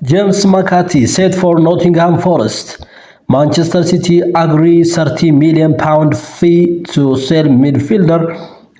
James McCarthy set for Nottingham Forest. Manchester City agree £30 million fee to sell midfielder,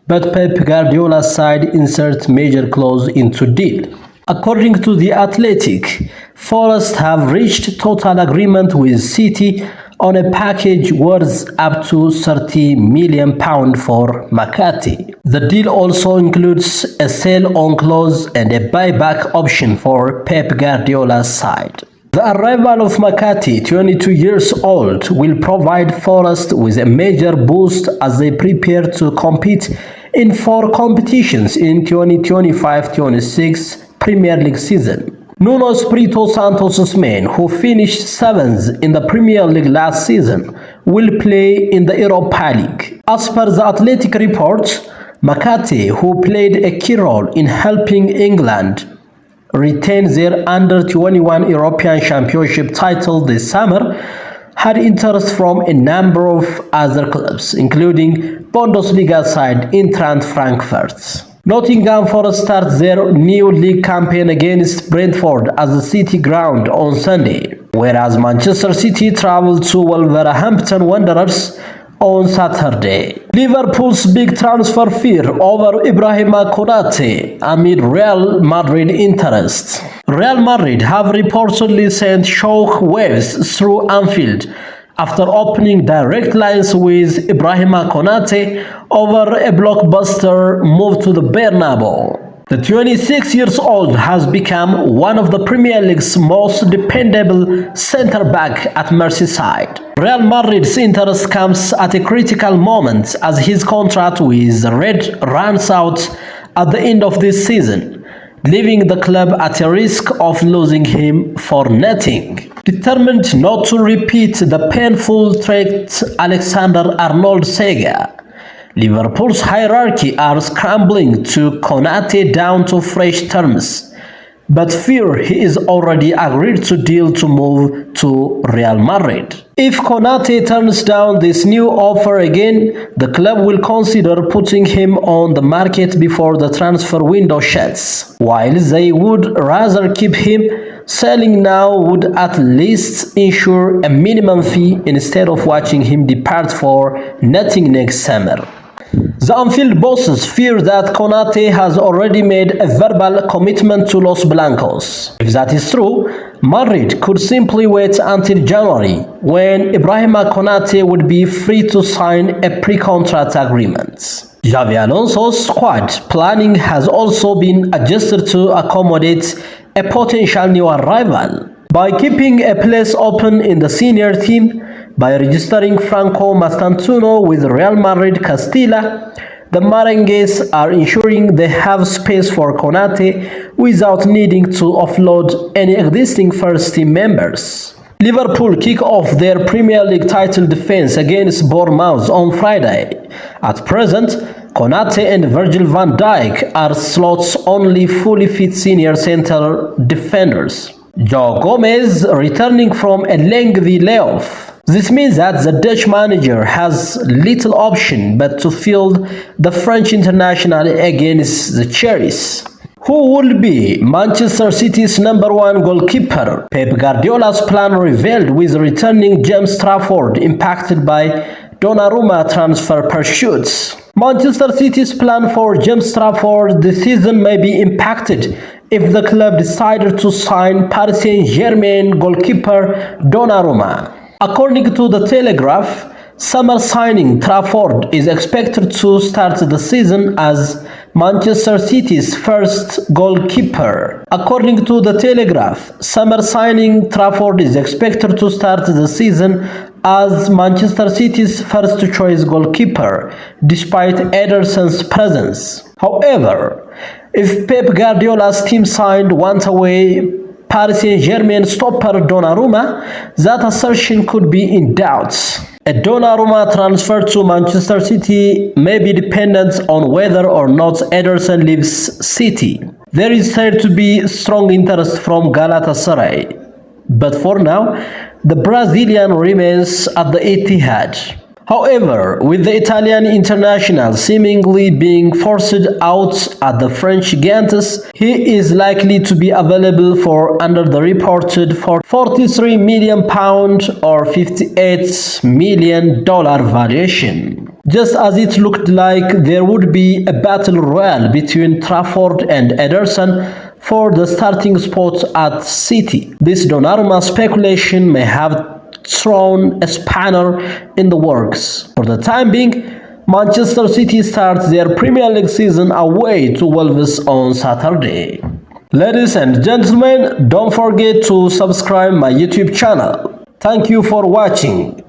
but Pep Guardiola's side insert major clause into deal. According to The Athletic, Forest have reached total agreement with City on a package worth up to £30 million for McCarthy. The deal also includes a sell-on clause and a buyback option for Pep Guardiola's side. The arrival of McCarthy, 22 years old, will provide Forest with a major boost as they prepare to compete in 4 competitions in 2025-26 Premier League season. Nuno Espirito Santos' men, who finished 7th in the Premier League last season, will play in the Europa League. As per the Athletic report, McCarthy, who played a key role in helping England retain their under-21 European Championship title this summer, had interest from a number of other clubs, including Bundesliga side Eintracht Frankfurt. Nottingham Forest starts their new league campaign against Brentford at the City ground on Sunday, whereas Manchester City travel to Wolverhampton Wanderers on Saturday. Liverpool's big transfer fear over Ibrahim Konate amid Real Madrid interest. Real Madrid have reportedly sent shock waves through Anfield after opening direct lines with Ibrahim Konate over a blockbuster move to the Bernabeu. The 26-year-old has become one of the Premier League's most dependable centre-back at Merseyside. Real Madrid's interest comes at a critical moment as his contract with the Red runs out at the end of this season, leaving the club at a risk of losing him for nothing. Determined not to repeat the painful threat Alexander-Arnold saga, Liverpool's hierarchy are scrambling to Konate down to fresh terms, but fear he is already agreed to deal to move to Real Madrid. If Konate turns down this new offer again, the club will consider putting him on the market before the transfer window shuts. While they would rather keep him, selling now would at least ensure a minimum fee instead of watching him depart for nothing next summer. The Anfield bosses fear that Konate has already made a verbal commitment to Los Blancos. If that is true, Madrid could simply wait until January, when Ibrahim Konate would be free to sign a pre-contract agreement. Xabi Alonso's squad planning has also been adjusted to accommodate a potential new arrival. By keeping a place open in the senior team, by registering Franco Mastantuono with Real Madrid Castilla, the Merengues are ensuring they have space for Konate without needing to offload any existing first-team members. Liverpool kick off their Premier League title defense against Bournemouth on Friday. At present, Konate and Virgil van Dijk are slots only fully fit senior center defenders. Joe Gomez returning from a lengthy layoff. This means that the Dutch manager has little option but to field the French international against the Cherries. Who will be Manchester City's #1 goalkeeper? Pep Guardiola's plan revealed with returning James Trafford impacted by Donnarumma transfer pursuits. Manchester City's plan for James Trafford this season may be impacted if the club decided to sign Paris Saint-Germain goalkeeper Donnarumma. According to The Telegraph, summer signing Trafford is expected to start the season as Manchester City's first goalkeeper. According to The Telegraph, summer signing Trafford is expected to start the season as Manchester City's first choice goalkeeper, despite Ederson's presence. However, if Pep Guardiola's team signed once-away Paris Saint-Germain stopper Donnarumma, that assertion could be in doubt. A Donnarumma transfer to Manchester City may be dependent on whether or not Ederson leaves City. There is said to be strong interest from Galatasaray, but for now, the Brazilian remains at the Etihad. However, with the Italian international seemingly being forced out at the French giants, he is likely to be available for under the reported £43 million or $58 million valuation. Just as it looked like there would be a battle royal between Trafford and Ederson for the starting spot at City, this Donnarumma speculation may have thrown a spanner in the works. For the time being, Manchester City starts their Premier League season away to Wolves on Saturday. Ladies and gentlemen, don't forget to subscribe my YouTube channel. Thank you for watching.